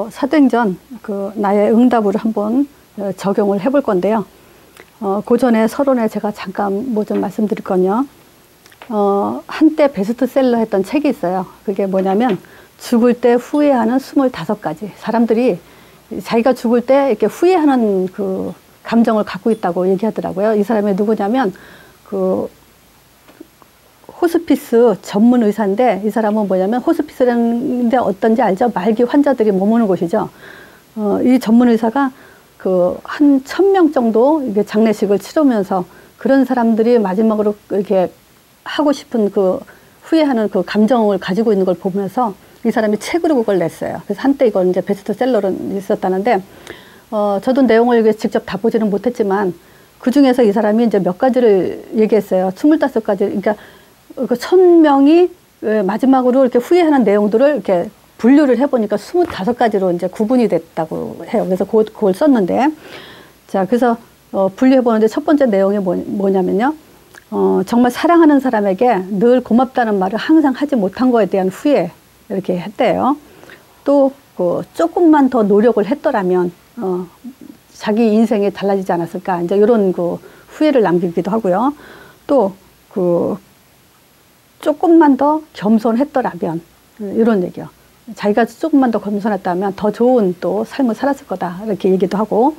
사도행전 나의 응답으로 한번 적용을 해볼 건데요. 그 전에 서론에 제가 잠깐 뭐 좀 말씀드릴 건요. 한때 베스트셀러 했던 책이 있어요. 그게 뭐냐면 죽을 때 후회하는 25가지. 사람들이 자기가 죽을 때 이렇게 후회하는 그 감정을 갖고 있다고 얘기하더라고요. 이 사람이 누구냐면 호스피스 전문 의사인데, 이 사람은 뭐냐면 호스피스라는 데 어떤지 알죠? 말기 환자들이 머무는 곳이죠. 이 전문 의사가 한 1000명 정도 이게 장례식을 치르면서 그런 사람들이 마지막으로 이렇게 하고 싶은 후회하는 감정을 가지고 있는 걸 보면서 이 사람이 책으로 그걸 냈어요. 그래서 한때 이건 이제 베스트셀러로 있었다는데, 저도 내용을 이게 직접 다 보지는 못했지만 그 중에서 이 사람이 이제 몇 가지를 얘기했어요. 25가지. 그러니까 1000명이 마지막으로 이렇게 후회하는 내용들을 이렇게 분류를 해보니까 25가지로 이제 구분이 됐다고 해요. 그래서 그걸 썼는데, 자, 그래서 분류해보는데 첫 번째 내용이 뭐냐면요. 정말 사랑하는 사람에게 늘 고맙다는 말을 항상 하지 못한 거에 대한 후회, 이렇게 했대요. 또, 조금만 더 노력을 했더라면, 자기 인생이 달라지지 않았을까. 이제 이런 후회를 남기기도 하고요. 또, 조금만 더 겸손했더라면, 이런 얘기요. 자기가 조금만 더 겸손했다면 더 좋은 또 삶을 살았을 거다. 이렇게 얘기도 하고,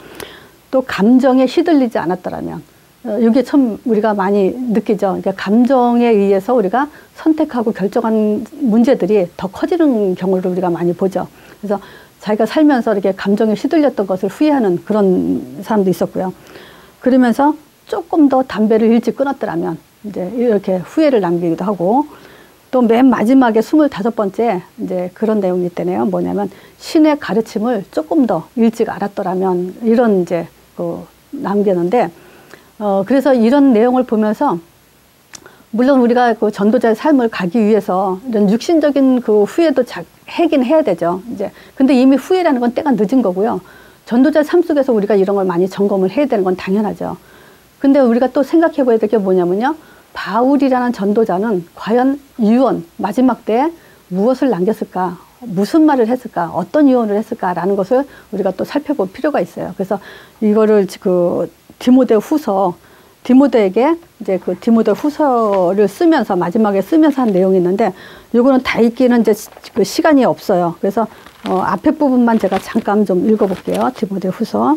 또 감정에 휘둘리지 않았더라면, 이게 참 우리가 많이 느끼죠. 그러니까 감정에 의해서 우리가 선택하고 결정한 문제들이 더 커지는 경우를 우리가 많이 보죠. 그래서 자기가 살면서 이렇게 감정에 휘둘렸던 것을 후회하는 그런 사람도 있었고요. 그러면서 조금 더 담배를 일찍 끊었더라면, 이제 이렇게 후회를 남기기도 하고, 또 맨 마지막에 25번째 이제 그런 내용이 있대네요. 뭐냐면 신의 가르침을 조금 더 일찍 알았더라면, 이런 이제 남겼는데, 그래서 이런 내용을 보면서 물론 우리가 전도자의 삶을 가기 위해서 이런 육신적인 후회도 하긴 해야 되죠. 이제 근데 이미 후회라는 건 때가 늦은 거고요. 전도자의 삶 속에서 우리가 이런 걸 많이 점검을 해야 되는 건 당연하죠. 근데 우리가 또 생각해 봐야 될 게 뭐냐면요. 바울이라는 전도자는 과연 유언, 마지막 때에 무엇을 남겼을까? 무슨 말을 했을까? 어떤 유언을 했을까라는 것을 우리가 또 살펴볼 필요가 있어요. 그래서 이거를 디모데에게 이제 디모데 후서를 쓰면서, 마지막에 쓰면서 한 내용이 있는데, 요거는 다 읽기는 이제 시간이 없어요. 그래서 앞에 부분만 제가 잠깐 좀 읽어볼게요. 디모데 후서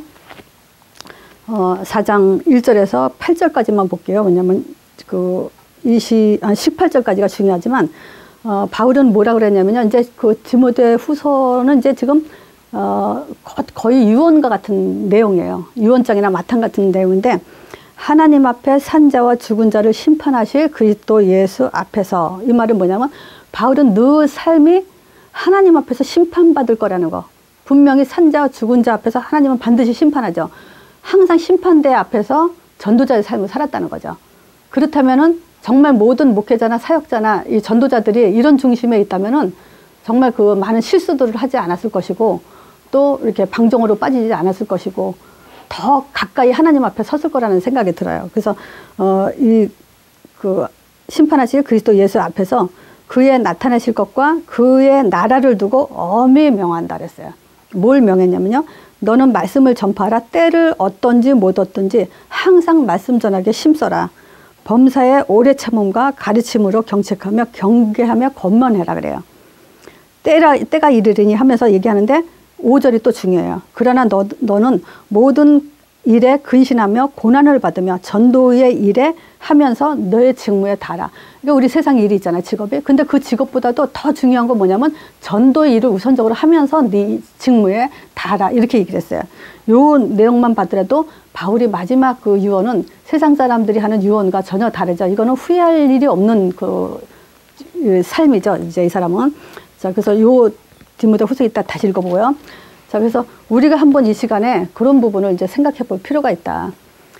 4장 1절에서 8절까지만 볼게요. 왜냐면 18절까지가 중요하지만, 바울은 뭐라 그랬냐면요. 이제 디모데 후서는 이제 지금, 거의 유언과 같은 내용이에요. 유언장이나 마탕 같은 내용인데, 하나님 앞에 산자와 죽은 자를 심판하실 그리스도 예수 앞에서, 이 말은 뭐냐면, 바울은 늘 삶이 하나님 앞에서 심판받을 거라는 거. 분명히 산자와 죽은 자 앞에서 하나님은 반드시 심판하죠. 항상 심판대 앞에서 전도자의 삶을 살았다는 거죠. 그렇다면은 정말 모든 목회자나 사역자나 이 전도자들이 이런 중심에 있다면은 정말 많은 실수들을 하지 않았을 것이고, 또 이렇게 방종으로 빠지지 않았을 것이고, 더 가까이 하나님 앞에 섰을 거라는 생각이 들어요. 그래서 심판하실 그리스도 예수 앞에서 그의 나타나실 것과 그의 나라를 두고 엄히 명한다 그랬어요. 뭘 명했냐면요. 너는 말씀을 전파하라. 때를 얻든지 못 얻든지 항상 말씀 전하게 힘써라. 범사에 오래 참음과 가르침으로 경책하며 경계하며 권면해라 그래요. 때가 이르리니 하면서 얘기하는데, 5절이 또 중요해요. 그러나 너는 모든 일에 근신하며 고난을 받으며 전도의 일에 하면서 너의 직무에 달아. 그러니까 우리 세상 일이 있잖아요, 직업이. 근데 그 직업보다도 더 중요한 건 뭐냐면 전도의 일을 우선적으로 하면서 네 직무에 달아. 이렇게 얘기를 했어요. 요 내용만 봐더라도 바울이 마지막 유언은 세상 사람들이 하는 유언과 전혀 다르죠. 이거는 후회할 일이 없는 삶이죠, 이제 이 사람은. 자, 그래서 요 디모데 후서 이따 다시 읽어보고요. 자, 그래서 우리가 한번 이 시간에 그런 부분을 이제 생각해 볼 필요가 있다.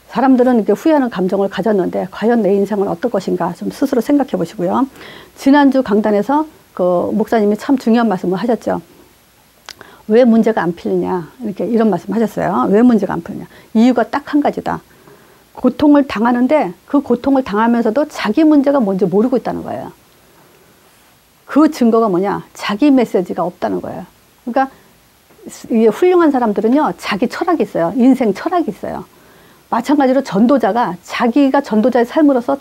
사람들은 이렇게 후회하는 감정을 가졌는데, 과연 내 인생은 어떨 것인가 좀 스스로 생각해 보시고요. 지난주 강단에서 목사님이 참 중요한 말씀을 하셨죠. 왜 문제가 안 풀리냐, 이런 말씀 하셨어요. 왜 문제가 안 풀리냐. 이유가 딱 한 가지다. 고통을 당하는데 그 고통을 당하면서도 자기 문제가 뭔지 모르고 있다는 거예요. 그 증거가 뭐냐? 자기 메시지가 없다는 거예요. 그러니까 이 훌륭한 사람들은요, 자기 철학이 있어요. 인생 철학이 있어요. 마찬가지로 전도자가 자기가 전도자의 삶으로서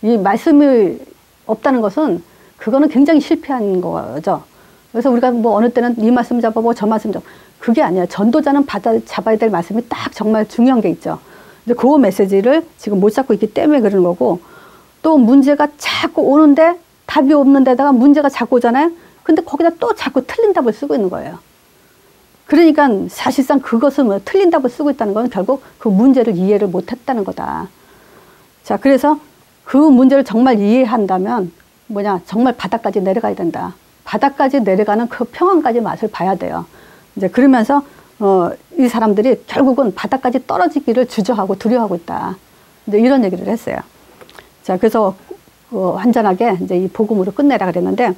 이 말씀이 없다는 것은 그거는 굉장히 실패한 거죠. 그래서 우리가 뭐 어느 때는 이 말씀 잡아보고 저 말씀 잡아, 그게 아니에요. 전도자는 잡아야 될 말씀이 딱 정말 중요한 게 있죠. 근데 그 메시지를 지금 못 잡고 있기 때문에 그러는 거고, 또 문제가 자꾸 오는데 답이 없는 데다가 문제가 자꾸 오잖아요. 근데 거기다 또 자꾸 틀린 답을 쓰고 있는 거예요. 그러니까 사실상 그것은 뭐 틀린 답을 쓰고 있다는 건 결국 그 문제를 이해를 못했다는 거다. 자, 그래서 그 문제를 정말 이해한다면 뭐냐, 정말 바닥까지 내려가야 된다. 바닥까지 내려가는 그 평안까지 맛을 봐야 돼요. 이제 그러면서 이 사람들이 결국은 바닥까지 떨어지기를 주저하고 두려워하고 있다. 이제 이런 얘기를 했어요. 자, 그래서 완전하게 이제 이 복음으로 끝내라 그랬는데,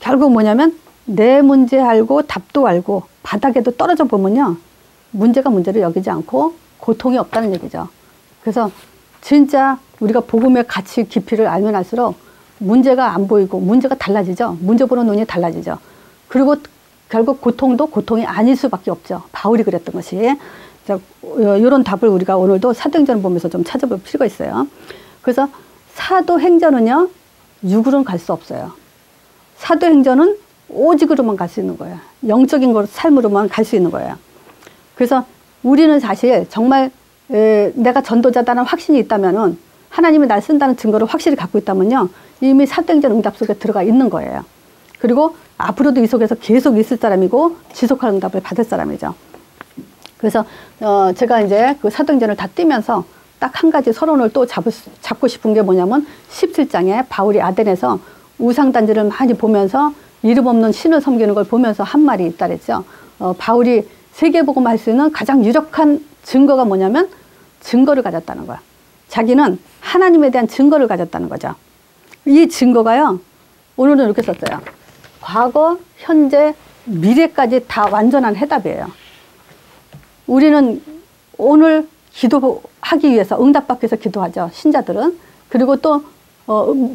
결국 뭐냐면 내 문제 알고 답도 알고 바닥에도 떨어져 보면요, 문제가 문제를 여기지 않고 고통이 없다는 얘기죠. 그래서 진짜 우리가 복음의 가치 깊이를 알면 알수록 문제가 안 보이고 문제가 달라지죠. 문제 보는 눈이 달라지죠. 그리고 결국 고통도 고통이 아닐 수밖에 없죠. 바울이 그랬던 것이. 자, 이런 답을 우리가 오늘도 사도행전을 보면서 좀 찾아볼 필요가 있어요. 그래서 사도행전은요, 육으로는 갈 수 없어요. 사도행전은 오직으로만 갈 수 있는 거예요. 영적인 삶으로만 갈 수 있는 거예요. 그래서 우리는 사실 정말 내가 전도자다는 확신이 있다면은, 하나님이 날 쓴다는 증거를 확실히 갖고 있다면요, 이미 사도행전 응답 속에 들어가 있는 거예요. 그리고 앞으로도 이 속에서 계속 있을 사람이고 지속할 응답을 받을 사람이죠. 그래서 제가 이제 그 사도행전을 다 띄면서 딱 한 가지 서론을 또 잡고 싶은 게 뭐냐면, 17장에 바울이 아덴에서 우상단지를 많이 보면서 이름 없는 신을 섬기는 걸 보면서 한 말이 있다 그랬죠. 바울이 세계복음을 할 수 있는 가장 유력한 증거가 뭐냐면 증거를 가졌다는 거야. 자기는 하나님에 대한 증거를 가졌다는 거죠. 이 증거가요, 오늘은 이렇게 썼어요. 과거, 현재, 미래까지 다 완전한 해답이에요. 우리는 오늘 기도하기 위해서, 응답받기 위해서 기도하죠, 신자들은. 그리고 또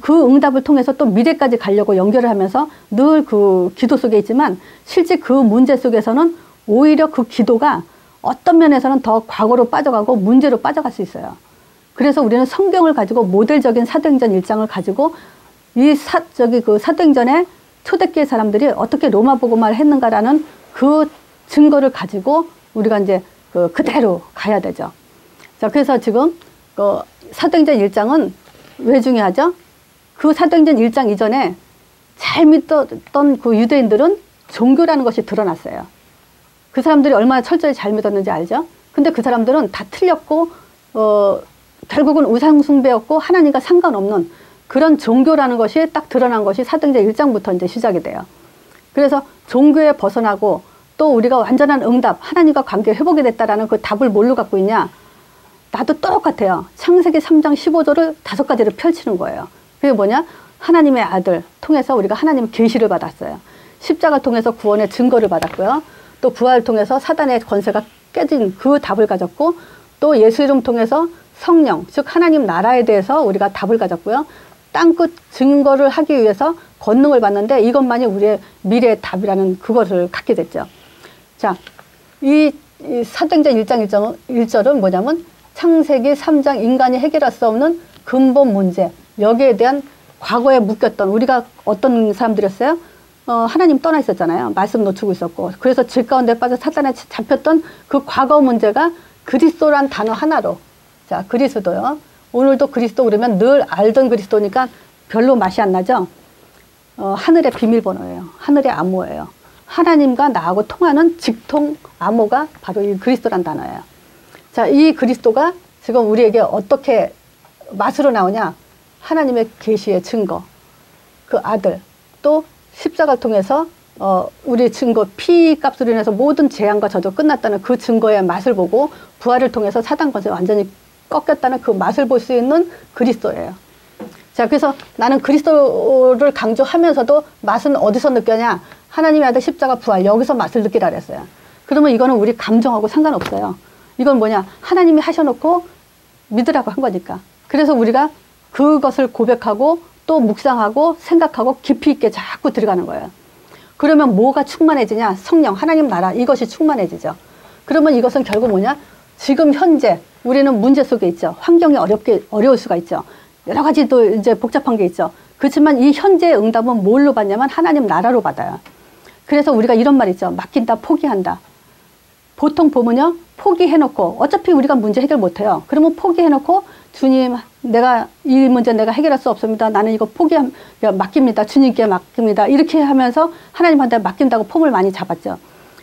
그 응답을 통해서 또 미래까지 가려고 연결을 하면서 늘 그 기도 속에 있지만, 실제 그 문제 속에서는 오히려 그 기도가 어떤 면에서는 더 과거로 빠져가고 문제로 빠져갈 수 있어요. 그래서 우리는 성경을 가지고 모델적인 사도행전 1장을 가지고 그 사도행전에 초대교회 사람들이 어떻게 로마 복음화를 했는가라는 그 증거를 가지고 우리가 이제 그대로 가야 되죠. 자, 그래서 지금 사도행전 1장은 왜 중요하죠? 그 사도행전 1장 이전에 잘 믿었던 그 유대인들은 종교라는 것이 드러났어요. 그 사람들이 얼마나 철저히 잘 믿었는지 알죠? 근데 그 사람들은 다 틀렸고, 결국은 우상숭배였고 하나님과 상관없는 그런 종교라는 것이 딱 드러난 것이 사도행전 1장부터 이제 시작이 돼요. 그래서 종교에 벗어나고 또 우리가 완전한 응답, 하나님과 관계 회복이 됐다라는 그 답을 뭘로 갖고 있냐? 나도 똑같아요. 창세기 3장 15절을 5가지를 펼치는 거예요. 그게 뭐냐? 하나님의 아들 통해서 우리가 하나님의 계시를 받았어요. 십자가 통해서 구원의 증거를 받았고요. 또 부활을 통해서 사단의 권세가 깨진 그 답을 가졌고, 또 예수 이름 통해서 성령, 즉 하나님 나라에 대해서 우리가 답을 가졌고요. 땅끝 증거를 하기 위해서 권능을 받는데 이것만이 우리의 미래의 답이라는 그것을 갖게 됐죠. 자, 이 사도행전 1장 1절은 뭐냐면 창세기 3장 인간이 해결할 수 없는 근본 문제, 여기에 대한 과거에 묶였던, 우리가 어떤 사람들이었어요? 하나님 떠나 있었잖아요. 말씀 놓치고 있었고. 그래서 죄 가운데 빠져 사단에 잡혔던 그 과거 문제가 그리스도란 단어 하나로. 자, 그리스도요. 오늘도 그리스도 그러면 늘 알던 그리스도니까 별로 맛이 안 나죠? 하늘의 비밀번호예요. 하늘의 암호예요. 하나님과 나하고 통하는 직통 암호가 바로 이 그리스도란 단어예요. 자, 이 그리스도가 지금 우리에게 어떻게 맛으로 나오냐? 하나님의 계시의 증거, 그 아들, 또 십자가를 통해서 우리 증거, 피 값으로 인해서 모든 재앙과 저주 끝났다는 그 증거의 맛을 보고 부활을 통해서 사단 권세 완전히 꺾였다는 그 맛을 볼 수 있는 그리스도예요. 자, 그래서 나는 그리스도를 강조하면서도 맛은 어디서 느껴냐? 하나님의 아들 십자가 부활, 여기서 맛을 느끼라 그랬어요. 그러면 이거는 우리 감정하고 상관없어요. 이건 뭐냐? 하나님이 하셔놓고 믿으라고 한 거니까. 그래서 우리가 그것을 고백하고 또 묵상하고 생각하고 깊이 있게 자꾸 들어가는 거예요. 그러면 뭐가 충만해지냐? 성령, 하나님 나라, 이것이 충만해지죠. 그러면 이것은 결국 뭐냐? 지금 현재 우리는 문제 속에 있죠. 환경이 어려울 수가 있죠. 여러 가지 또 이제 복잡한 게 있죠. 그렇지만 이 현재의 응답은 뭘로 받냐면 하나님 나라로 받아요. 그래서 우리가 이런 말 있죠. 맡긴다, 포기한다. 보통 보면요, 포기해놓고 어차피 우리가 문제 해결 못해요. 그러면 포기해놓고 주님, 내가 이 문제 내가 해결할 수 없습니다. 나는 이거 맡깁니다. 주님께 맡깁니다. 이렇게 하면서 하나님한테 맡긴다고 폼을 많이 잡았죠.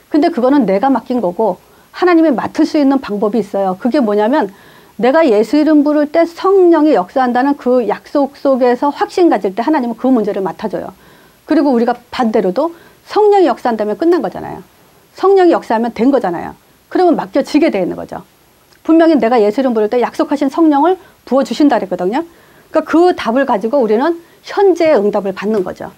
근데 그거는 내가 맡긴 거고 하나님이 맡을 수 있는 방법이 있어요. 그게 뭐냐면 내가 예수 이름 부를 때 성령이 역사한다는 그 약속 속에서 확신 가질 때 하나님은 그 문제를 맡아줘요. 그리고 우리가 반대로도 성령이 역사한다면 끝난 거잖아요. 성령이 역사하면 된 거잖아요. 그러면 맡겨지게 돼 있는 거죠. 분명히 내가 예수 이름 부를 때 약속하신 성령을 부어주신다 그랬거든요. 그러니까 그 답을 가지고 우리는 현재의 응답을 받는 거죠.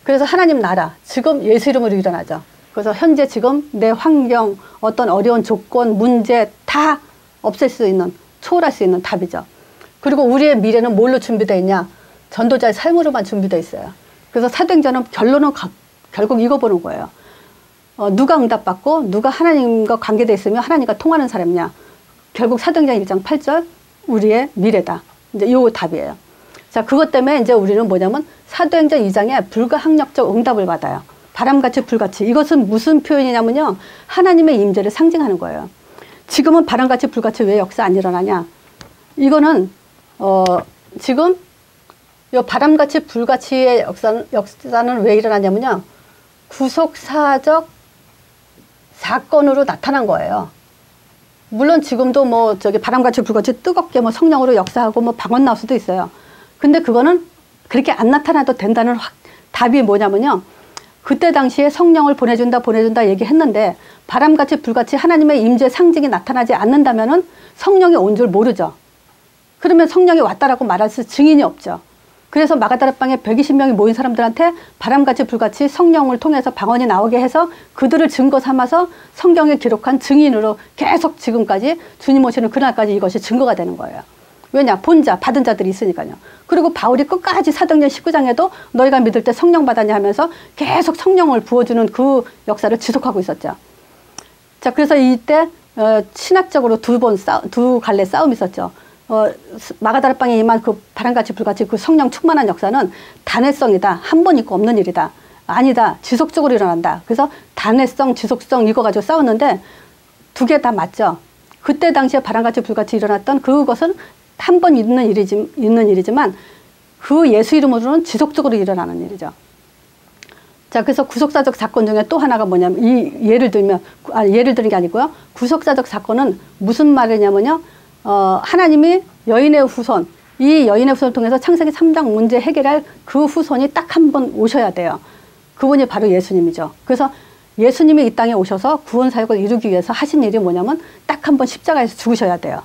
그래서 하나님 나라, 지금 예수 이름으로 일어나죠. 그래서 현재 지금 내 환경, 어떤 어려운 조건, 문제 다 없앨 수 있는, 초월할 수 있는 답이죠. 그리고 우리의 미래는 뭘로 준비되어 있냐? 전도자의 삶으로만 준비되어 있어요. 그래서 사도행전은 결론은 결국 이거 보는 거예요. 누가 응답받고 누가 하나님과 관계되어 있으면 하나님과 통하는 사람이냐? 결국 사도행전 1장 8절 우리의 미래다. 이제 요 답이에요. 자, 그것 때문에 이제 우리는 뭐냐면 사도행전 2장에 불가항력적 응답을 받아요. 바람같이 불같이. 이것은 무슨 표현이냐면요. 하나님의 임재를 상징하는 거예요. 지금은 바람같이 불같이 왜 역사 안 일어나냐? 이거는 지금 요 바람같이 불같이의 역사는 왜 일어나냐면요. 구속사적 사건으로 나타난 거예요. 물론 지금도 뭐 저기 바람같이 불같이 뜨겁게 뭐 성령으로 역사하고 뭐 방언 나올 수도 있어요. 근데 그거는 그렇게 안 나타나도 된다는 답이 뭐냐면요. 그때 당시에 성령을 보내준다 얘기했는데 바람같이 불같이 하나님의 임재 상징이 나타나지 않는다면은 성령이 온 줄 모르죠. 그러면 성령이 왔다라고 말할 수 증인이 없죠. 그래서 마가다락방에 120명이 모인 사람들한테 바람같이 불같이 성령을 통해서 방언이 나오게 해서 그들을 증거 삼아서 성경에 기록한 증인으로 계속 지금까지 주님 오시는 그날까지 이것이 증거가 되는 거예요. 왜냐? 본 자, 받은 자들이 있으니까요. 그리고 바울이 끝까지 사도행전 19장에도 너희가 믿을 때 성령 받았냐 하면서 계속 성령을 부어주는 그 역사를 지속하고 있었죠. 자, 그래서 이때 신학적으로 두 갈래 싸움이 있었죠. 마가다락방에 임한 그 바람같이 불같이 그 성령 충만한 역사는 단회성이다. 한 번 있고 없는 일이다. 아니다. 지속적으로 일어난다. 그래서 단회성, 지속성 이거 가지고 싸웠는데 두 개 다 맞죠. 그때 당시에 바람같이 불같이 일어났던 그것은 한 번 있는 일이지만 그 예수 이름으로는 지속적으로 일어나는 일이죠. 자, 그래서 구속사적 사건 중에 또 하나가 뭐냐면 예를 드는 게 아니고요. 구속사적 사건은 무슨 말이냐면요. 하나님이 여인의 후손, 이 여인의 후손을 통해서 창세기 3장 문제 해결할 그 후손이 딱 한 번 오셔야 돼요. 그분이 바로 예수님이죠. 그래서 예수님이 이 땅에 오셔서 구원 사역을 이루기 위해서 하신 일이 뭐냐면 딱 한 번 십자가에서 죽으셔야 돼요.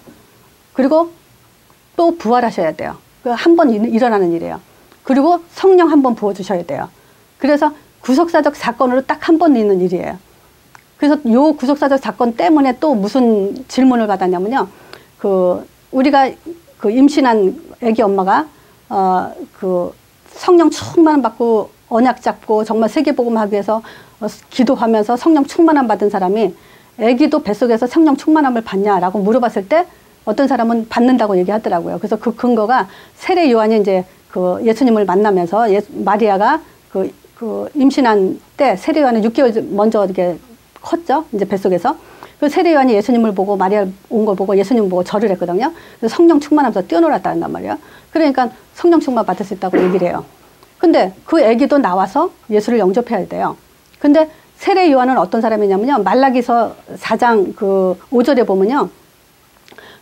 그리고 또 부활하셔야 돼요. 한 번 일어나는 일이에요. 그리고 성령 한 번 부어주셔야 돼요. 그래서 구속사적 사건으로 딱 한 번 있는 일이에요. 그래서 요 구속사적 사건 때문에 또 무슨 질문을 받았냐면요. 우리가 임신한 아기 엄마가 성령 충만함 받고 언약 잡고 정말 세계복음 하기 위해서 기도하면서 성령 충만함 받은 사람이 아기도 뱃속에서 성령 충만함을 받냐라고 물어봤을 때 어떤 사람은 받는다고 얘기하더라고요. 그래서 그 근거가 세례 요한이 이제 예수님을 만나면서 마리아가 임신한 때 세례 요한은 6개월 먼저 이렇게 컸죠. 이제 뱃속에서. 그 세례 요한이 예수님을 보고 마리아 온 걸 보고 예수님 보고 절을 했거든요. 그래서 성령 충만하면서 뛰어놀았다 한단 말이에요. 그러니까 성령 충만 받을 수 있다고 얘기를 해요. 근데 그 아기도 나와서 예수를 영접해야 돼요. 근데 세례 요한은 어떤 사람이냐면요. 말라기서 4장 5절에 보면요.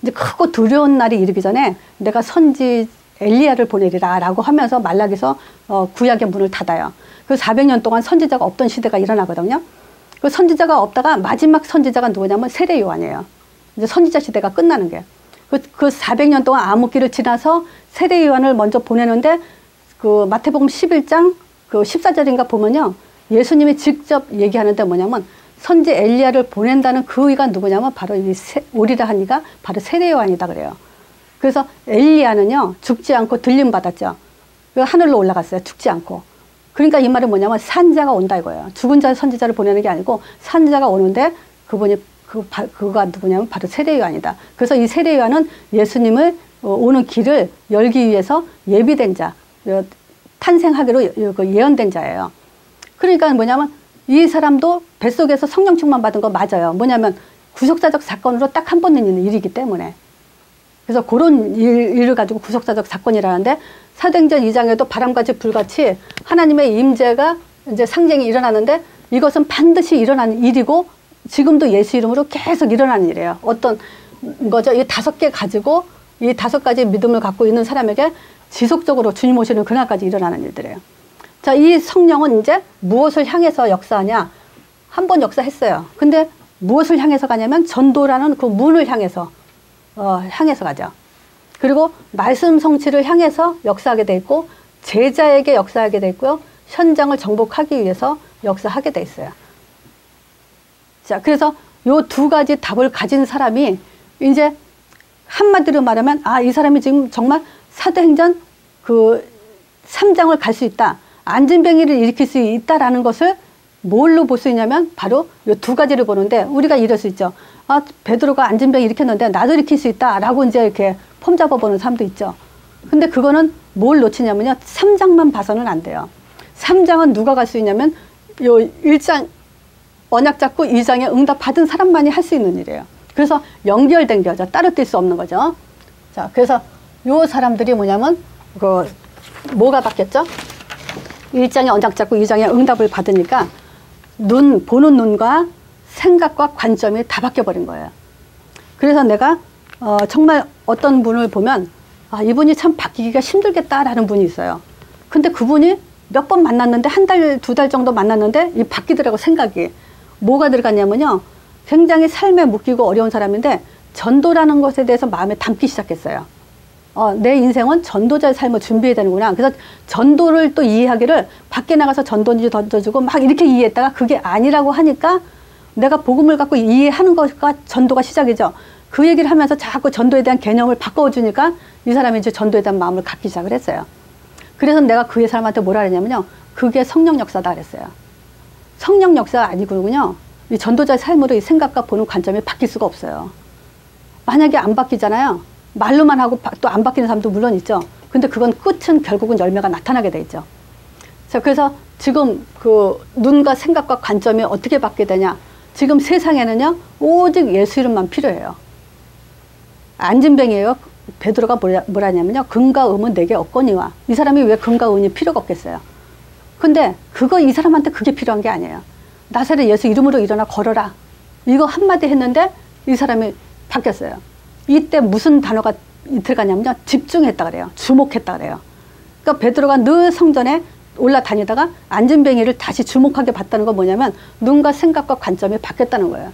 이제 크고 두려운 날이 이르기 전에 내가 선지 엘리야를 보내리라 라고 하면서 말라기서 구약의 문을 닫아요. 그 400년 동안 선지자가 없던 시대가 일어나거든요. 그 선지자가 없다가 마지막 선지자가 누구냐면 세례 요한이에요. 이제 선지자 시대가 끝나는 게. 그 400년 동안 암흑기를 지나서 세례 요한을 먼저 보내는데 마태복음 11장 14절인가 보면요. 예수님이 직접 얘기하는데 뭐냐면 선지 엘리야를 보낸다는 그 이가 누구냐면 바로 오리라 한 이가 바로 세례 요한이다 그래요. 그래서 엘리야는요. 죽지 않고 들림 받았죠. 하늘로 올라갔어요. 죽지 않고. 그러니까 이 말은 뭐냐면 산자가 온다 이거예요. 죽은 자 선지자를 보내는 게 아니고 산자가 오는데 그분이 그가 누구냐면 바로 세례요한이다. 그래서 이 세례요한은 예수님을 오는 길을 열기 위해서 예비된 자, 탄생하기로 예언된 자예요. 그러니까 뭐냐면 이 사람도 뱃속에서 성령 충만 받은 거 맞아요. 뭐냐면 구속사적 사건으로 딱 한 번 있는 일이기 때문에. 그래서 그런 일을 가지고 구속사적 사건이라는데 사도행전 2장에도 바람같이 불같이 하나님의 임재가 이제 상징이 일어나는데 이것은 반드시 일어나는 일이고 지금도 예수 이름으로 계속 일어나는 일이에요. 어떤 거죠? 이 5개 가지고 이 5가지 믿음을 갖고 있는 사람에게 지속적으로 주님 오시는 그날까지 일어나는 일들이에요. 자, 이 성령은 이제 무엇을 향해서 역사하냐? 한 번 역사했어요. 근데 무엇을 향해서 가냐면 전도라는 그 문을 향해서 가죠. 그리고 말씀 성취를 향해서 역사하게 돼 있고 제자에게 역사하게 돼 있고요. 현장을 정복하기 위해서 역사하게 돼 있어요. 자, 그래서 요 2가지 답을 가진 사람이 이제 한마디로 말하면 이 사람이 지금 정말 사도행전 3장을 갈 수 있다. 안진뱅이를 일으킬 수 있다라는 것을 뭘로 볼 수 있냐면 바로 요 2가지를 보는데 우리가 이럴 수 있죠. 베드로가 안진뱅이 일으켰는데 나도 일으킬 수 있다라고 이제 이렇게 폼 잡아보는 사람도 있죠. 근데 그거는 뭘 놓치냐면요. 3장만 봐서는 안 돼요. 3장은 누가 갈 수 있냐면 요 1장 언약 잡고 2장에 응답 받은 사람만이 할 수 있는 일이에요. 그래서 연결된 거죠. 따로 뛸 수 없는 거죠. 자, 그래서 요 사람들이 뭐냐면 뭐가 바뀌었죠? 1장에 언약 잡고 2장에 응답을 받으니까 보는 눈과 생각과 관점이 다 바뀌어버린 거예요. 그래서 내가 정말 어떤 분을 보면 이분이 참 바뀌기가 힘들겠다라는 분이 있어요. 근데 그분이 몇 번 만났는데 1달, 2달 정도 만났는데 이 바뀌더라고 생각이. 뭐가 들어갔냐면요. 굉장히 삶에 묶이고 어려운 사람인데 전도라는 것에 대해서 마음에 담기 시작했어요. 내 인생은 전도자의 삶을 준비해야 되는구나. 그래서 전도를 또 이해하기를 밖에 나가서 전도지 던져주고 막 이렇게 이해했다가 그게 아니라고 하니까 내가 복음을 갖고 이해하는 것과 전도가 시작이죠. 그 얘기를 하면서 자꾸 전도에 대한 개념을 바꿔주니까 이 사람이 이제 전도에 대한 마음을 갖기 시작을 했어요. 그래서 내가 그 사람한테 뭐라 그랬냐면요. 그게 성령 역사다 그랬어요. 성령 역사가 아니군요. 이 전도자의 삶으로 이 생각과 보는 관점이 바뀔 수가 없어요. 만약에 안 바뀌잖아요. 말로만 하고 또 안 바뀌는 사람도 물론 있죠. 근데 그건 끝은 결국은 열매가 나타나게 돼 있죠. 자, 그래서 지금 눈과 생각과 관점이 어떻게 바뀌게 되냐. 지금 세상에는요. 오직 예수 이름만 필요해요. 안진뱅이에요. 베드로가 뭐라냐면요. 금과 은은 내게 없거니와. 이 사람이 왜 금과 은이 필요가 없겠어요. 근데 이 사람한테 그게 필요한 게 아니에요. 나사렛 예수 이름으로 일어나 걸어라. 이거 한마디 했는데 이 사람이 바뀌었어요. 이때 무슨 단어가 들어가냐면요. 집중했다 그래요. 주목했다 그래요. 그러니까 베드로가 늘 성전에 올라다니다가 안진뱅이를 다시 주목하게 봤다는 건 뭐냐면 눈과 생각과 관점이 바뀌었다는 거예요.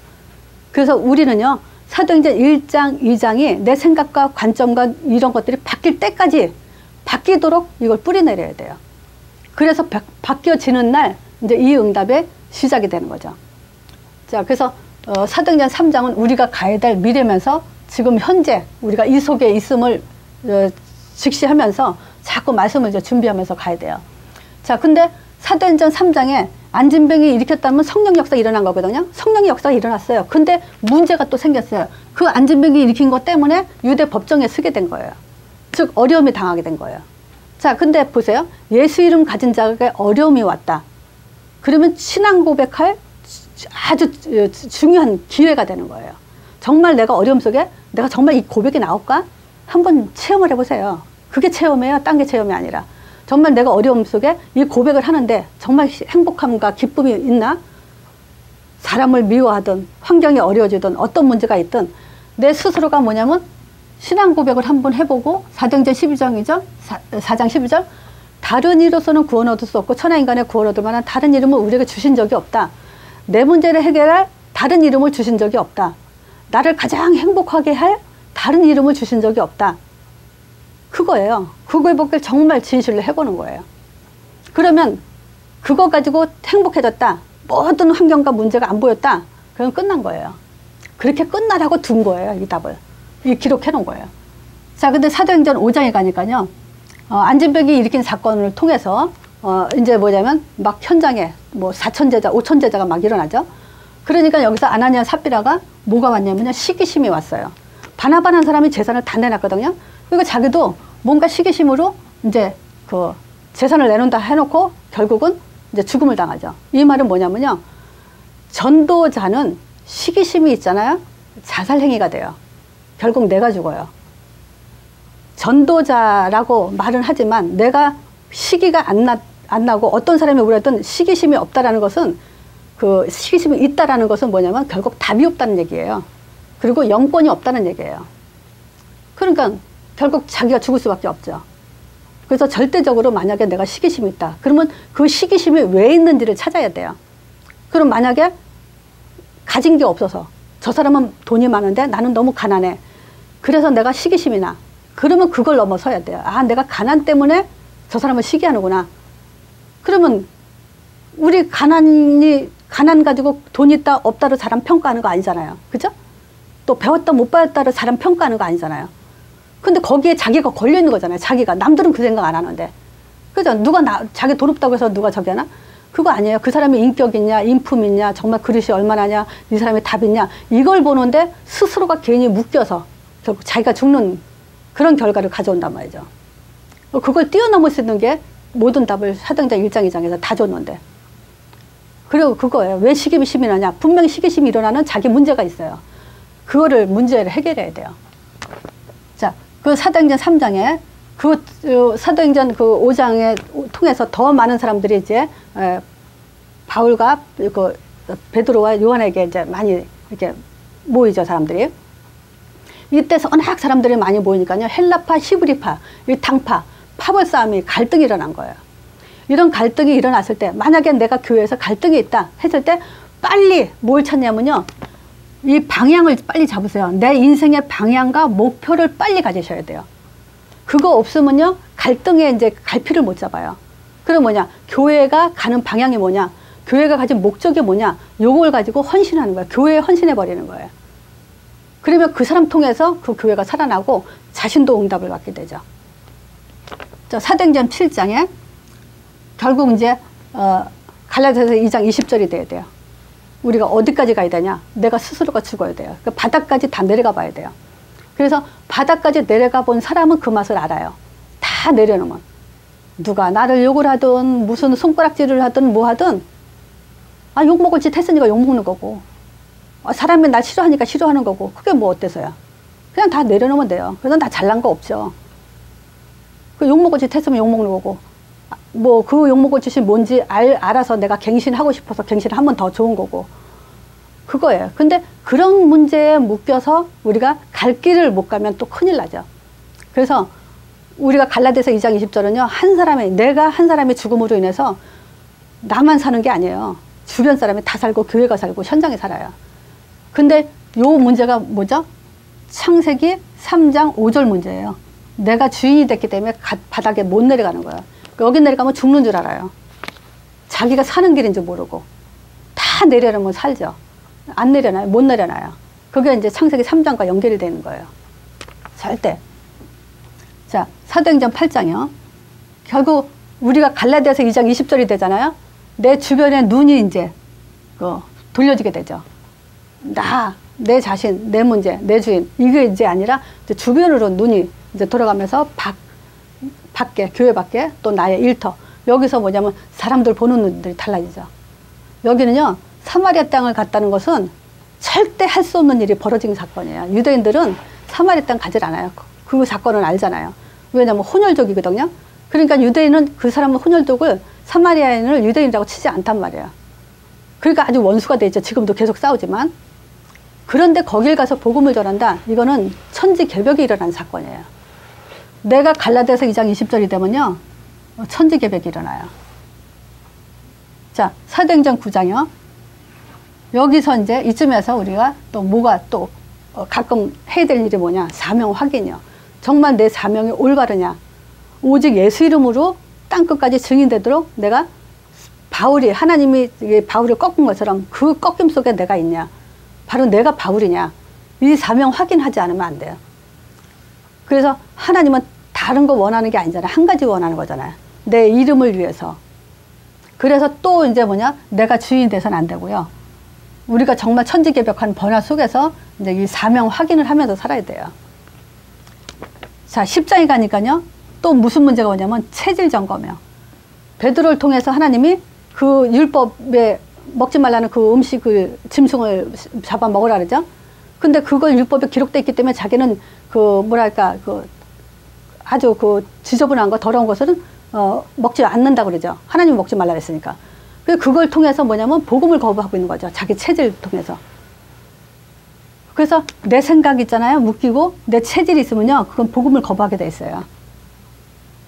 그래서 우리는요. 사도행전 1장, 2장이 내 생각과 관점과 이런 것들이 바뀔 때까지 바뀌도록 이걸 뿌리내려야 돼요. 그래서 바뀌어지는 날 이제 이 응답의 시작이 되는 거죠. 자, 그래서 사도행전 3장은 우리가 가야 될 미래면서 지금 현재 우리가 이 속에 있음을 직시하면서 자꾸 말씀을 이제 준비하면서 가야 돼요. 자, 근데 사도행전 3장에 안진뱅이 일으켰다면 성령 역사가 일어난 거거든요. 성령의 역사가 일어났어요. 근데 문제가 또 생겼어요. 그 안진뱅이 일으킨 것 때문에 유대 법정에 서게 된 거예요. 즉 어려움이 당하게 된 거예요. 자, 근데 보세요. 예수 이름 가진 자에게 어려움이 왔다. 그러면 신앙 고백할 아주 중요한 기회가 되는 거예요. 정말 내가 어려움 속에 내가 정말 이 고백이 나올까? 한번 체험을 해보세요. 그게 체험이에요. 딴 게 체험이 아니라. 정말 내가 어려움 속에 이 고백을 하는데 정말 행복함과 기쁨이 있나? 사람을 미워하든 환경이 어려워지든 어떤 문제가 있든 내 스스로가 뭐냐면 신앙 고백을 한번 해보고 사도행전 12장이죠. 4장 12절 다른 이로서는 구원 얻을 수 없고 천하인간의 구원 얻을 만한 다른 이름을 우리에게 주신 적이 없다. 내 문제를 해결할 다른 이름을 주신 적이 없다. 나를 가장 행복하게 할 다른 이름을 주신 적이 없다. 그거예요. 그 고백을 정말 진실로 해보는 거예요. 그러면 그거 가지고 행복해졌다. 모든 환경과 문제가 안 보였다. 그럼 끝난 거예요. 그렇게 끝나라고 둔 거예요. 이 답을. 이 기록해 놓은 거예요. 자, 근데 사도행전 5장에 가니까요. 안진뱅이 일으킨 사건을 통해서 이제 뭐냐면 막 현장에 뭐 4천제자, 5천제자가 막 일어나죠. 그러니까 여기서 아나니아 삽비라가 뭐가 왔냐면요. 시기심이 왔어요. 바나바라는 사람이 재산을 다 내놨거든요. 그러니까 자기도 뭔가 시기심으로 이제 그 재산을 내놓는다 해놓고 결국은 이제 죽음을 당하죠. 이 말은 뭐냐면요. 전도자는 시기심이 있잖아요. 자살행위가 돼요. 결국 내가 죽어요. 전도자라고 말은 하지만 내가 시기가 안 나고 어떤 사람이 우려했던 시기심이 없다라는 것은 그 시기심이 있다라는 것은 뭐냐면 결국 답이 없다는 얘기예요. 그리고 영권이 없다는 얘기예요. 그러니까 결국 자기가 죽을 수밖에 없죠. 그래서 절대적으로 만약에 내가 시기심이 있다. 그러면 그 시기심이 왜 있는지를 찾아야 돼요. 그럼 만약에 가진 게 없어서 저 사람은 돈이 많은데 나는 너무 가난해. 그래서 내가 시기심이 나. 그러면 그걸 넘어서야 돼요. 아, 내가 가난 때문에 저 사람을 시기하는구나. 그러면 우리 가난 가지고 돈 있다 없다로 사람 평가하는 거 아니잖아요. 그죠? 또 배웠다 못 배웠다로 사람 평가하는 거 아니잖아요. 근데 거기에 자기가 걸려 있는 거잖아요. 자기가. 남들은 그 생각 안 하는데. 그죠? 누가 자기 돈 없다고 해서 누가 저기 하나? 그거 아니에요. 그 사람이 인격 있냐, 인품 있냐, 정말 그릇이 얼마나냐, 이 사람이 답 있냐. 이걸 보는데 스스로가 괜히 묶여서 결국 자기가 죽는 그런 결과를 가져온단 말이죠. 그걸 뛰어넘을 수 있는 게 모든 답을 사도행전 1장 2장에서 다 줬는데. 그리고 그거예요. 왜 시기심이 나냐. 분명히 시기심이 일어나는 자기 문제가 있어요. 그거를 문제를 해결해야 돼요. 자, 그 사도행전 3장에 그 사도행전 그 5장에 통해서 더 많은 사람들이 이제 바울과 그 베드로와 요한에게 이제 많이 이렇게 모이죠, 사람들이. 이때 워낙 사람들이 많이 모이니까요. 헬라파, 히브리파, 이 당파, 파벌 싸움이 갈등이 일어난 거예요. 이런 갈등이 일어났을 때 만약에 내가 교회에서 갈등이 있다 했을 때 빨리 뭘 찾냐면요. 이 방향을 빨리 잡으세요. 내 인생의 방향과 목표를 빨리 가지셔야 돼요. 그거 없으면요. 갈등에 이제 갈피를 못 잡아요. 그럼 뭐냐. 교회가 가는 방향이 뭐냐. 교회가 가진 목적이 뭐냐. 요걸 가지고 헌신하는 거예요. 교회에 헌신해 버리는 거예요. 그러면 그 사람 통해서 그 교회가 살아나고 자신도 응답을 받게 되죠. 자, 사도행전 7장에 결국 이제 갈라디아서 2장 20절이 돼야 돼요. 우리가 어디까지 가야 되냐? 내가 스스로가 죽어야 돼요. 그 바닥까지 다 내려가 봐야 돼요. 그래서 바닥까지 내려가 본 사람은 그 맛을 알아요. 다 내려놓으면. 누가 나를 욕을 하든 무슨 손가락질을 하든 뭐 하든 욕먹을 짓 했으니까 욕먹는 거고 사람이 날 싫어하니까 싫어하는 거고 그게 뭐 어때서요? 그냥 다 내려놓으면 돼요. 그래서 다 잘난 거 없죠. 그 욕먹을 짓 했으면 욕먹는 거고 뭐 그 욕먹을 짓이 뭔지 알아서 내가 갱신하고 싶어서 갱신하면 더 좋은 거고 그거예요. 근데 그런 문제에 묶여서 우리가 갈 길을 못 가면 또 큰일 나죠. 그래서 우리가 갈라디아서 2장 20절은요. 내가 한 사람의 죽음으로 인해서 나만 사는 게 아니에요. 주변 사람이 다 살고 교회가 살고 현장에 살아요. 근데 요 문제가 뭐죠? 창세기 3장 5절 문제예요. 내가 주인이 됐기 때문에 바닥에 못 내려가는 거예요. 여기 내려가면 죽는 줄 알아요. 자기가 사는 길인 줄 모르고 다 내려놓으면 살죠. 안 내려놔요. 못 내려놔요. 그게 이제 창세기 3장과 연결이 되는 거예요. 절대. 자, 사도행전 8장이요. 결국 우리가 갈라디아서 2장 20절이 되잖아요. 내 주변에 눈이 이제 돌려지게 되죠. 내 자신, 내 문제, 내 주인 이게 이제 아니라 이제 주변으로 눈이 이제 돌아가면서 밖에, 교회 밖에 또 나의 일터 여기서 뭐냐면 사람들 보는 눈들이 달라지죠. 여기는요. 사마리아 땅을 갔다는 것은 절대 할 수 없는 일이 벌어진 사건이에요. 유대인들은 사마리아 땅 가질 않아요. 그 사건은 알잖아요. 왜냐면 혼혈족이거든요. 그러니까 유대인은 그 사람은 혼혈족을 사마리아인을 유대인이라고 치지 않단 말이에요. 그러니까 아주 원수가 돼 있죠. 지금도 계속 싸우지만. 그런데 거길 가서 복음을 전한다. 이거는 천지개벽이 일어난 사건이에요. 내가 갈라디아서 2장 20절이 되면요. 천지개벽이 일어나요. 자, 사도행전 9장이요. 여기서 이제 이쯤에서 우리가 또 뭐가 또 가끔 해야 될 일이 뭐냐. 사명 확인이요. 정말 내 사명이 올바르냐. 오직 예수 이름으로 땅끝까지 증인되도록 내가 하나님이 바울을 꺾은 것처럼 그 꺾임 속에 내가 있냐. 바로 내가 바울이냐. 이 사명 확인하지 않으면 안 돼요. 그래서 하나님은 다른 거 원하는 게 아니잖아요. 한 가지 원하는 거잖아요. 내 이름을 위해서 그래서 또 이제 뭐냐, 내가 주인이 돼서는 안 되고요. 우리가 정말 천지개벽한 번화 속에서 이제 이 사명 확인을 하면서 살아야 돼요. 자, 10장에 가니까요. 또 무슨 문제가 오냐면 체질 점검이요. 베드로를 통해서 하나님이 그 율법에 먹지 말라는 그 음식, 그 짐승을 잡아 먹으라 그러죠. 근데 그걸 율법에 기록되어 있기 때문에 자기는 그 뭐랄까, 그 아주 그 지저분한 거, 더러운 것은 먹지 않는다고 그러죠. 하나님이 먹지 말라 그랬으니까. 그걸 통해서 뭐냐면 복음을 거부하고 있는 거죠. 자기 체질을 통해서. 그래서 내 생각 있잖아요. 묶이고 내 체질이 있으면요. 그건 복음을 거부하게 돼 있어요.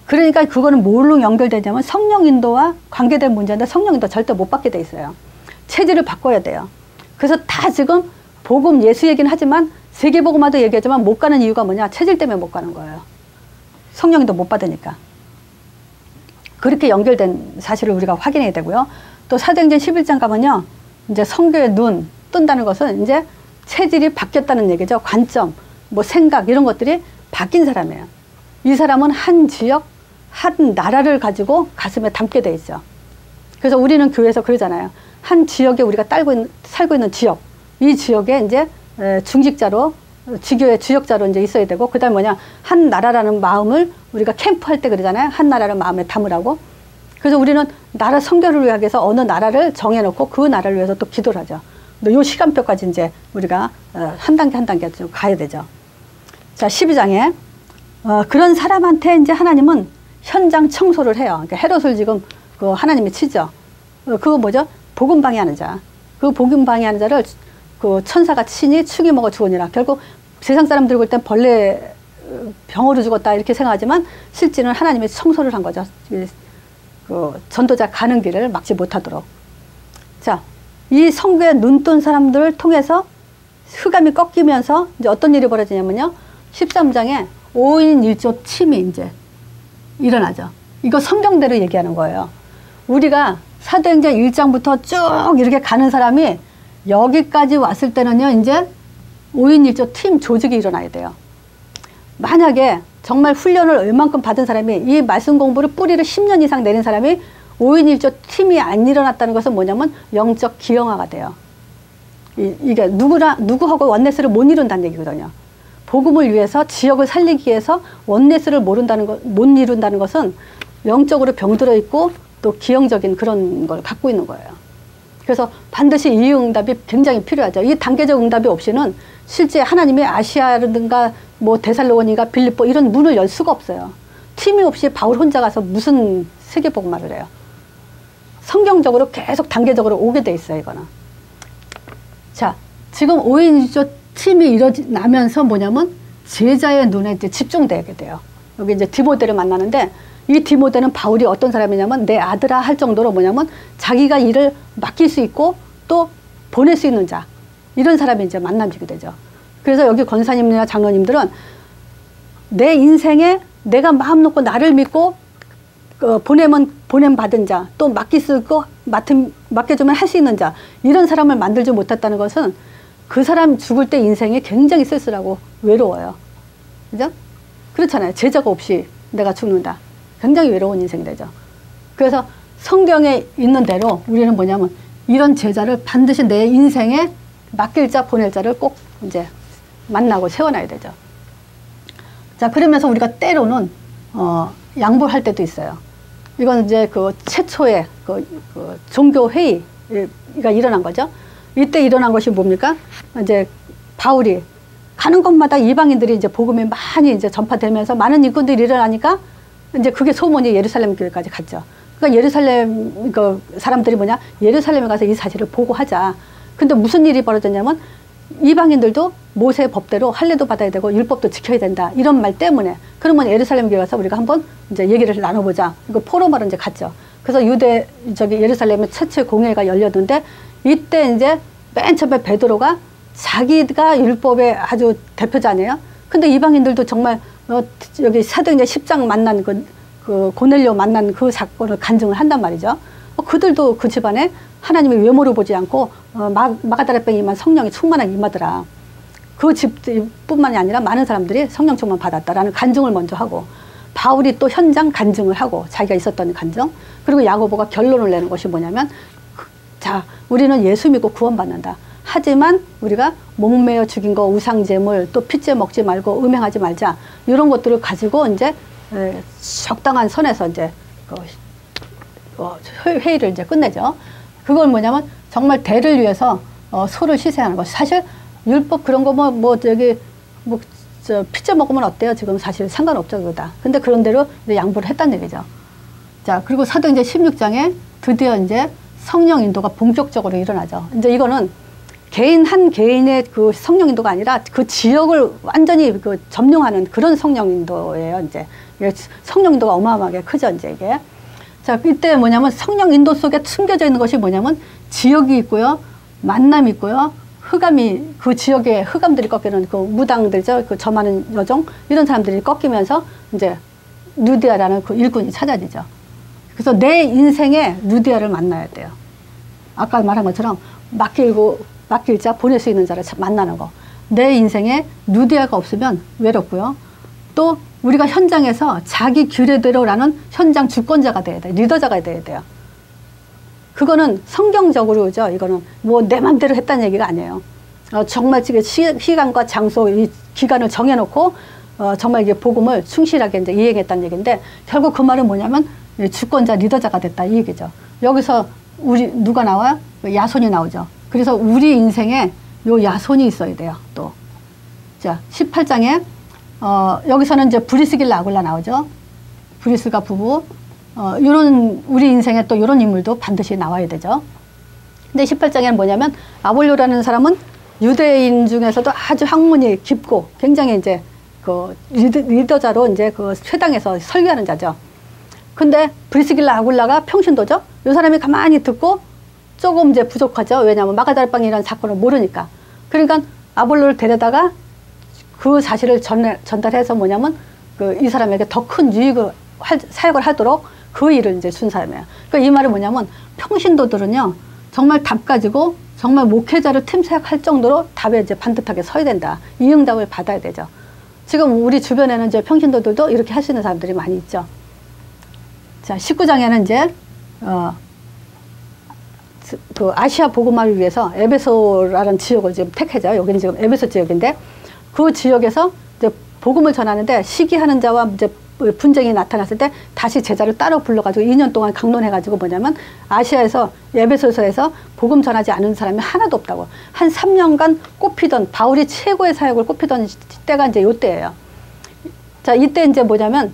그러니까 그거는 뭘로 연결되냐면 성령 인도와 관계된 문제인데 성령 인도 절대 못 받게 돼 있어요. 체질을 바꿔야 돼요. 그래서 다 지금 복음 예수 얘기는 하지만 세계복음화도 얘기하지만 못 가는 이유가 뭐냐? 체질 때문에 못 가는 거예요. 성령 인도 못 받으니까. 그렇게 연결된 사실을 우리가 확인해야 되고요. 또 사도행전 11장 가면요. 이제 성교의 눈 뜬다는 것은 이제 체질이 바뀌었다는 얘기죠. 관점, 뭐 생각 이런 것들이 바뀐 사람이에요. 이 사람은 한 지역, 한 나라를 가지고 가슴에 담게 돼 있죠. 그래서 우리는 교회에서 그러잖아요. 한 지역에 우리가 살고 있는 지역, 이 지역에 이제 중직자로, 지교의 주역자로 이제 있어야 되고, 그 다음에 뭐냐, 한 나라라는 마음을 우리가 캠프할 때 그러잖아요. 한 나라를 마음에 담으라고. 그래서 우리는 나라 선교를 위해서 어느 나라를 정해놓고 그 나라를 위해서 또 기도를 하죠. 요 시간표까지 이제 우리가 한 단계 한 단계 좀 가야 되죠. 자, 12장에 그런 사람한테 이제 하나님은 현장 청소를 해요. 그러니까 헤롯을 지금 그 하나님이 치죠. 그거 뭐죠? 복음 방해하는 자. 그 복음 방해하는 자를 그 천사가 치니 축이 먹어 죽으니라. 결국 세상 사람들 볼 땐 벌레 병으로 죽었다 이렇게 생각하지만 실제는 하나님이 청소를 한 거죠. 그 전도자 가는 길을 막지 못하도록. 자, 이 성교에 눈 뜬 사람들을 통해서 흑암이 꺾이면서 이제 어떤 일이 벌어지냐면요. 13장에 5인 1조 팀이 이제 일어나죠. 이거 성경대로 얘기하는 거예요. 우리가 사도행전 1장부터 쭉 이렇게 가는 사람이 여기까지 왔을 때는요, 이제 5인 1조 팀 조직이 일어나야 돼요. 만약에 정말 훈련을 얼만큼 받은 사람이 이 말씀 공부를 뿌리를 10년 이상 내린 사람이 5인 1조 팀이 안 일어났다는 것은 뭐냐면 영적 기형아가 돼요. 이게 누구하고 원네스를 못 이룬다는 얘기거든요. 복음을 위해서 지역을 살리기 위해서 원네스를 못 이룬다는 것은 영적으로 병들어 있고 또 기형적인 그런 걸 갖고 있는 거예요. 그래서 반드시 이 응답이 굉장히 필요하죠. 이 단계적 응답이 없이는 실제 하나님의 아시아라든가 뭐 데살로니가 빌립보 이런 문을 열 수가 없어요. 팀이 없이 바울 혼자 가서 무슨 세계복음화를 해요. 성경적으로 계속 단계적으로 오게 돼 있어요, 이거는. 자, 지금 5인 1조 팀이 일어나면서 뭐냐면 제자의 눈에 이제 집중되게 돼요. 여기 이제 디모데를 만나는데 이 디모데는 바울이 어떤 사람이냐면 내 아들아 할 정도로 뭐냐면 자기가 일을 맡길 수 있고 또 보낼 수 있는 자. 이런 사람이 이제 만남지게 되죠. 그래서 여기 권사님이나 장로님들은 내 인생에 내가 마음 놓고 나를 믿고 보냄 받은 자, 또 맡길 수 있고 맡겨주면 할 수 있는 자, 이런 사람을 만들지 못했다는 것은 그 사람 죽을 때 인생이 굉장히 쓸쓸하고 외로워요. 그죠? 그렇잖아요. 제자가 없이 내가 죽는다. 굉장히 외로운 인생이 되죠. 그래서 성경에 있는 대로 우리는 뭐냐면 이런 제자를 반드시 내 인생에 맡길 자, 보낼 자를 꼭 이제 만나고 세워놔야 되죠. 자, 그러면서 우리가 때로는 양보를 할 때도 있어요. 이건 이제 그 최초의 그 종교 회의가 일어난 거죠. 이때 일어난 것이 뭡니까? 이제 바울이 가는 곳마다 이방인들이 이제 복음이 많이 이제 전파되면서 많은 일꾼들이 일어나니까 이제 그게 소문이 예루살렘 교회까지 갔죠. 그러니까 예루살렘 그 사람들이 뭐냐? 예루살렘에 가서 이 사실을 보고하자. 근데 무슨 일이 벌어졌냐면 이방인들도 모세 법대로 할례도 받아야 되고 율법도 지켜야 된다. 이런 말 때문에 그러면 예루살렘 교회 가서 우리가 한번 이제 얘기를 나눠보자. 이거 포럼으로 이제 갔죠. 그래서 예루살렘에 최초의 공회가 열렸는데 이때 이제 맨 처음에 베드로가 자기가 율법의 아주 대표자네요. 근데 이방인들도 정말 여기 사도행전 10장 만난 그 고넬료 만난 그 사건을 간증을 한단 말이죠. 그들도 그 집안에 하나님의 외모를 보지 않고 마가다라병이만 성령이 충만하게 임하더라. 그 집뿐만이 아니라 많은 사람들이 성령 충만 받았다라는 간증을 먼저 하고, 바울이 또 현장 간증을 하고 자기가 있었던 간증, 그리고 야고보가 결론을 내는 것이 뭐냐면, 자, 우리는 예수 믿고 구원받는다. 하지만 우리가 목매어 죽인 거, 우상제물, 또 핏째 먹지 말고 음행하지 말자, 이런 것들을 가지고 이제 적당한 선에서 이제 회의를 이제 끝내죠. 그건 뭐냐면 정말 대를 위해서 소를 희생하는 것. 사실 율법 그런 거 핏째 먹으면 어때요? 지금 사실 상관없죠, 그거다. 근데 그런 대로 이제 양보를 했다는 얘기죠. 자, 그리고 사도행전 16장에 드디어 이제 성령 인도가 본격적으로 일어나죠. 이제 이거는 개인 한 개인의 그 성령 인도가 아니라 그 지역을 완전히 그 점령하는 그런 성령 인도예요. 이제 성령 인도가 어마어마하게 크죠, 이제 이게. 자, 이때 뭐냐면 성령 인도 속에 숨겨져 있는 것이 뭐냐면 지역이 있고요, 만남이 있고요, 흑암이, 그 지역의 흑암들이 꺾이는 그 무당들이죠. 그 점하는 여종, 이런 사람들이 꺾이면서 이제 루디아라는 그 일꾼이 찾아지죠. 그래서 내 인생에 루디아를 만나야 돼요. 아까 말한 것처럼 맡길자 보낼 수 있는 자를 만나는 거. 내 인생에 루디아가 없으면 외롭고요. 또 우리가 현장에서 자기 규례대로라는 현장 주권자가 돼야 돼. 리더자가 돼야 돼요. 그거는 성경적으로죠. 이거는 뭐 내 맘대로 했다는 얘기가 아니에요. 정말 지금 시간과 장소, 이 기간을 정해놓고 정말 이게 복음을 충실하게 이제 이행했다는 얘기인데, 결국 그 말은 뭐냐면 주권자, 리더자가 됐다 이 얘기죠. 여기서 우리 누가 나와요? 야손이 나오죠. 그래서 우리 인생에 요 야손이 있어야 돼요. 또 자, 18장에 여기서는 이제 브리스길라 아굴라 나오죠. 브리스가 부부, 요런 우리 인생에 또 요런 인물도 반드시 나와야 되죠. 근데 18장에는 뭐냐면 아볼로라는 사람은 유대인 중에서도 아주 학문이 깊고 굉장히 이제 그 리더자로 이제 그 회당에서 설교하는 자죠. 근데 브리스길라 아굴라가 평신도죠. 요 사람이 가만히 듣고 조금 이제 부족하죠. 왜냐하면 마가다락방이라는 사건을 모르니까. 그러니까 아볼로를 데려다가 그 사실을 전달해서 뭐냐면 이 사람에게 더 큰 유익을 사역을 하도록 그 일을 이제 준 사람이에요. 그러니까 이 말이 뭐냐면 평신도들은요, 정말 답 가지고 정말 목회자를 틈새약할 정도로 답에 이제 반듯하게 서야 된다. 이 응답을 받아야 되죠. 지금 우리 주변에는 이제 평신도들도 이렇게 하시는 사람들이 많이 있죠. 자, 19장에는 이제 그 아시아 복음화를 위해서 에베소라는 지역을 지금 택해죠. 여기는 지금 에베소 지역인데, 그 지역에서 이제 복음을 전하는데 시기하는 자와 이제 분쟁이 나타났을 때 다시 제자를 따로 불러가지고 2년 동안 강론해가지고 뭐냐면 아시아에서 에베소서에서 복음 전하지 않은 사람이 하나도 없다고. 한 3년간 꼽히던, 바울이 최고의 사역을 꼽히던 때가 이제 요때예요. 자, 이때 이제 뭐냐면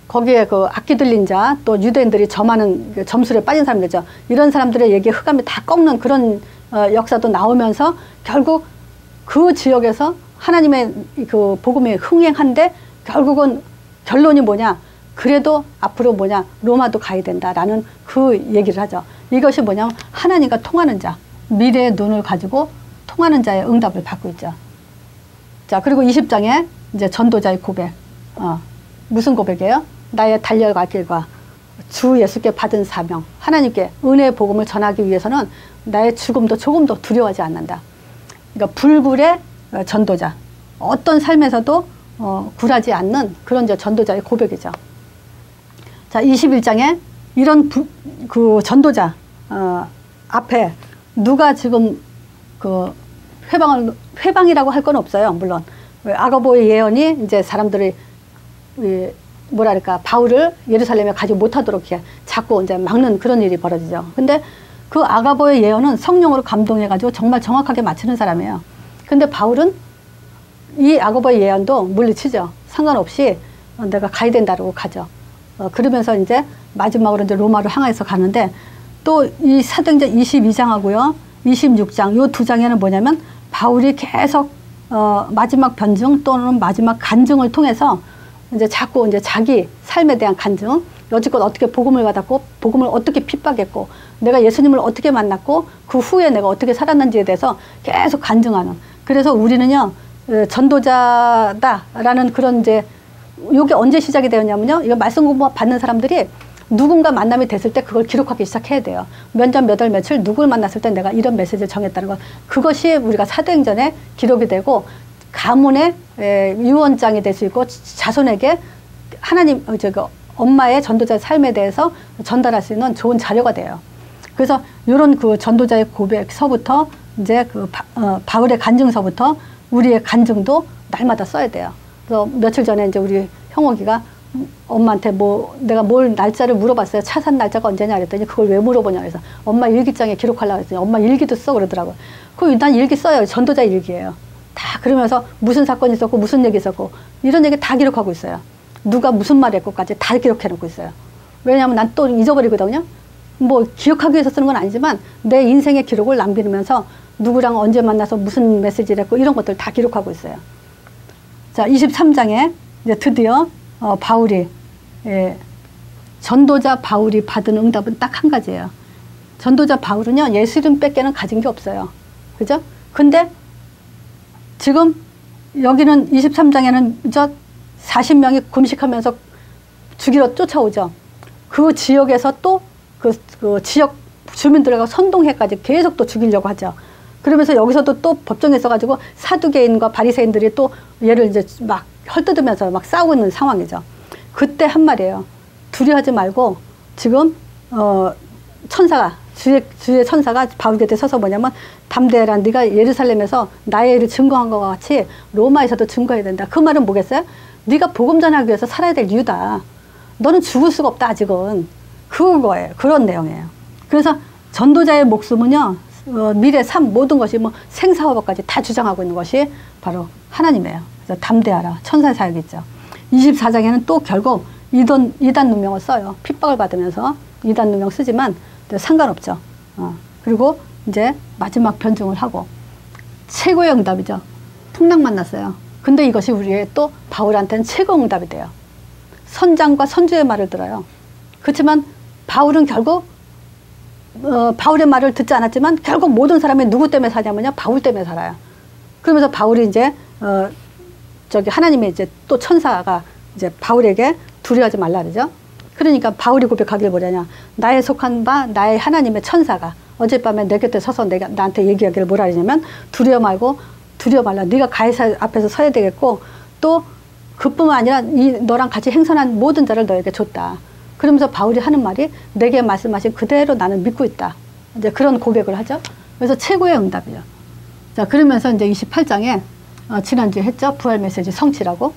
거기에 그 악기 들린 자, 또 유대인들이 점하는 점술에 빠진 사람들이죠. 이런 사람들의 얘기에 흑암이 다 꺾는 그런 역사도 나오면서 결국 그 지역에서 하나님의 그 복음이 흥행한데, 결국은 결론이 뭐냐? 그래도 앞으로 뭐냐? 로마도 가야 된다라는 그 얘기를 하죠. 이것이 뭐냐면 하나님과 통하는 자, 미래의 눈을 가지고 통하는 자의 응답을 받고 있죠. 자, 그리고 20장에 이제 전도자의 고백. 무슨 고백이에요? 나의 달려갈 길과 주 예수께 받은 사명, 하나님께 은혜의 복음을 전하기 위해서는 나의 죽음도 조금도 두려워하지 않는다. 그러니까 불굴의 전도자, 어떤 삶에서도 굴하지 않는 그런 이제 전도자의 고백이죠. 자, 21장에 이런 그 전도자 앞에 누가 지금 그 회방이라고 할 건 없어요. 물론 아가보의 예언이 이제 사람들이 뭐랄까 바울을 예루살렘에 가지 못하도록 이렇게 자꾸 이제 막는 그런 일이 벌어지죠. 근데 그 아가보의 예언은 성령으로 감동해가지고 정말 정확하게 맞추는 사람이에요. 근데 바울은 이 아가보의 예언도 물리치죠. 상관없이 내가 가야 된다고 가죠. 그러면서 이제 마지막으로 이제 로마로 향해서 가는데, 또 이 사도행전 22장하고요 26장 요 두 장에는 뭐냐면 바울이 계속 마지막 변증 또는 마지막 간증을 통해서 이제 자꾸 이제 자기 삶에 대한 간증, 여지껏 어떻게 복음을 받았고 복음을 어떻게 핍박했고 내가 예수님을 어떻게 만났고 그 후에 내가 어떻게 살았는지에 대해서 계속 간증하는. 그래서 우리는요 전도자다라는 그런 이제 요게 언제 시작이 되었냐면요, 이거 말씀 공부 받는 사람들이 누군가 만남이 됐을 때 그걸 기록하기 시작해야 돼요. 몇 년, 몇 월, 며칠 누굴 만났을 때 내가 이런 메시지를 정했다는 것, 그것이 우리가 사도행전에 기록이 되고 가문에 유언장이 될 수 있고 자손에게 하나님 엄마의 전도자의 삶에 대해서 전달할 수 있는 좋은 자료가 돼요. 그래서 이런 그 전도자의 고백서부터 이제 그 바울의 간증서부터 우리의 간증도 날마다 써야 돼요. 그래서 며칠 전에 이제 우리 형옥이가 엄마한테 내가 뭘 날짜를 물어봤어요. 차 산 날짜가 언제냐 그랬더니 그걸 왜 물어보냐 그래서 엄마 일기장에 기록하려고 했더니 엄마 일기도 써 그러더라고요. 난 일기 써요. 전도자 일기예요. 다 그러면서 무슨 사건이 있었고 무슨 얘기 있었고 이런 얘기 다 기록하고 있어요. 누가 무슨 말 했고까지 다 기록해 놓고 있어요. 왜냐하면 난 또 잊어버리거든요. 기억하기 위해서 쓰는 건 아니지만 내 인생의 기록을 남기면서 누구랑 언제 만나서 무슨 메시지를 했고 이런 것들 다 기록하고 있어요. 자, 23장에 이제 드디어 바울이 전도자 바울이 받은 응답은 딱 한 가지예요. 전도자 바울은요, 예수 이름 뺏기는 가진 게 없어요. 그죠? 근데 지금 여기는 23장에는 40명이 금식하면서 죽이러 쫓아오죠. 그 지역에서 또 그 지역 주민들과 선동해까지 계속 또 죽이려고 하죠. 그러면서 여기서도 또 법정에 있어가지고 사두개인과 바리새인들이 또 얘를 이제 막 헐뜯으면서 막 싸우고 있는 상황이죠. 그때 한 말이에요. 두려워하지 말고 지금 천사가 주의 천사가 바울 곁에 서서 뭐냐면 담대해라. 네가 예루살렘에서 나의 일을 증거한 것과 같이 로마에서도 증거해야 된다. 그 말은 뭐겠어요? 네가 복음 전하기 위해서 살아야 될 이유다. 너는 죽을 수가 없다 아직은. 그거예요. 그런 내용이에요. 그래서 전도자의 목숨은요, 미래 삶 모든 것이 생사화복까지 다 주장하고 있는 것이 바로 하나님이에요. 그래서 담대하라. 천사의 사역이죠. 24장에는 또 결국 이단 누명을 써요. 핍박을 받으면서 이단 누명 쓰지만 상관없죠. 그리고 이제 마지막 변증을 하고 최고의 응답이죠. 풍랑 만났어요. 근데 이것이 우리의 또 바울한테는 최고 응답이 돼요. 선장과 선주의 말을 들어요. 그렇지만 바울은 결국 바울의 말을 듣지 않았지만 결국 모든 사람이 누구 때문에 사냐면요, 바울 때문에 살아요. 그러면서 바울이 이제 하나님의 이제 또 천사가 이제 바울에게 두려워하지 말라 그러죠. 그러니까 바울이 고백하길 뭐냐냐, 나의 속한 바 나의 하나님의 천사가 어젯밤에 내 곁에 서서 나한테 얘기하기를 뭐라 그러냐면 두려워 말라. 네가 가이사 앞에서 서야 되겠고 또 그뿐만 아니라 너랑 같이 행선한 모든 자를 너에게 줬다. 그러면서 바울이 하는 말이 내게 말씀하신 그대로 나는 믿고 있다. 이제 그런 고백을 하죠. 그래서 최고의 응답이죠. 자, 그러면서 이제 28장에 지난주에 했죠. 부활 메시지 성취라고.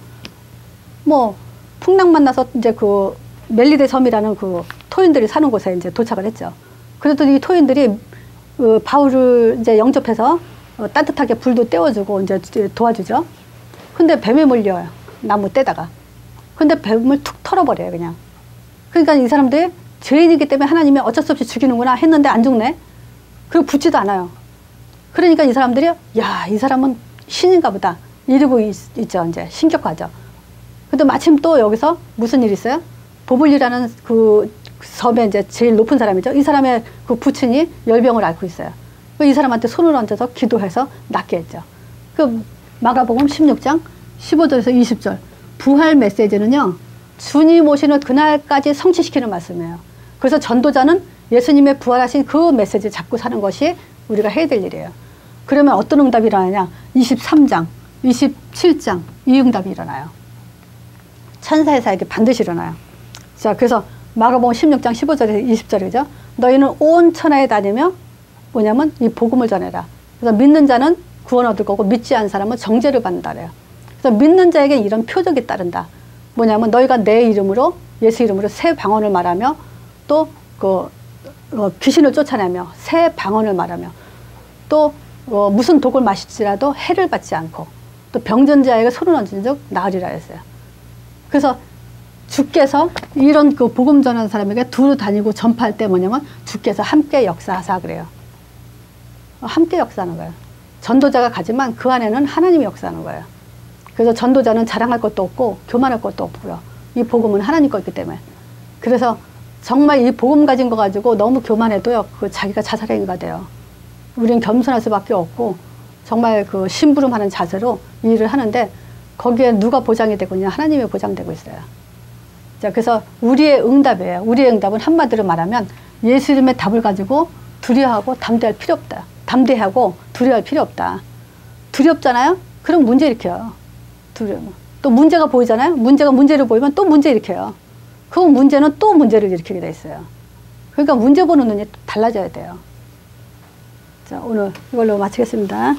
풍랑 만나서 이제 그 멜리데 섬이라는 그 토인들이 사는 곳에 이제 도착을 했죠. 그랬더니 이 토인들이 바울을 이제 영접해서 따뜻하게 불도 떼워주고 이제 도와주죠. 근데 뱀에 물려요. 나무 떼다가. 근데 뱀을 툭 털어버려요, 그냥. 그러니까 이 사람들이 죄인이기 때문에 하나님이 어쩔 수 없이 죽이는구나 했는데 안 죽네. 그리고 붙지도 않아요. 그러니까 이 사람들이 야, 이 사람은 신인가 보다 이러고 있죠. 이제 신격화죠. 근데 마침 또 여기서 무슨 일이 있어요? 보블리라는 그 섬에 이제 제일 높은 사람이죠. 이 사람의 그 부친이 열병을 앓고 있어요. 이 사람한테 손을 얹어서 기도해서 낫게 했죠. 그 마가복음 16장 15절에서 20절 부활 메시지는요, 주님 오시는 그날까지 성취시키는 말씀이에요. 그래서 전도자는 예수님의 부활하신 그 메시지 잡고 사는 것이 우리가 해야 될 일이에요. 그러면 어떤 응답이 일어나냐? 23장, 27장 이 응답이 일어나요. 천사의 사역이 반드시 일어나요. 자, 그래서 마가복음 16장 15절에서 20절이죠. 너희는 온 천하에 다니며 뭐냐면 이 복음을 전해라. 그래서 믿는 자는 구원 얻을 거고 믿지 않은 사람은 정죄를 받는다 그래요. 그래서 믿는 자에게 이런 표적이 따른다. 뭐냐면 너희가 내 이름으로 예수 이름으로 새 방언을 말하며 또 귀신을 쫓아내며 새 방언을 말하며 또 무슨 독을 마실지라도 해를 받지 않고 또 병든 자에게 손을 얹은 즉 나으리라 했어요. 그래서 주께서 이런 그 복음 전하는 사람에게 두루 다니고 전파할 때 뭐냐면 주께서 함께 역사하사 그래요. 함께 역사하는 거예요. 전도자가 가지만 그 안에는 하나님이 역사하는 거예요. 그래서 전도자는 자랑할 것도 없고 교만할 것도 없고요. 이 복음은 하나님 거기 때문에. 그래서 정말 이 복음 가진 거 가지고 너무 교만해도요, 그 자기가 자살행위가 돼요. 우리는 겸손할 수밖에 없고 정말 그 심부름하는 자세로 이 일을 하는데 거기에 누가 보장이 되고 있냐? 하나님이 보장되고 있어요. 자, 그래서 우리의 응답이에요. 우리의 응답은 한마디로 말하면 예수님의 답을 가지고 두려워하고 담대할 필요 없다. 담대하고 두려워할 필요 없다. 두렵잖아요? 그럼 문제 일으켜요. 두려움. 또 문제가 보이잖아요. 문제가 문제를 보이면 또 문제 일으켜요. 그 문제는 또 문제를 일으키게 돼 있어요. 그러니까 문제 보는 눈이 달라져야 돼요. 자, 오늘 이걸로 마치겠습니다.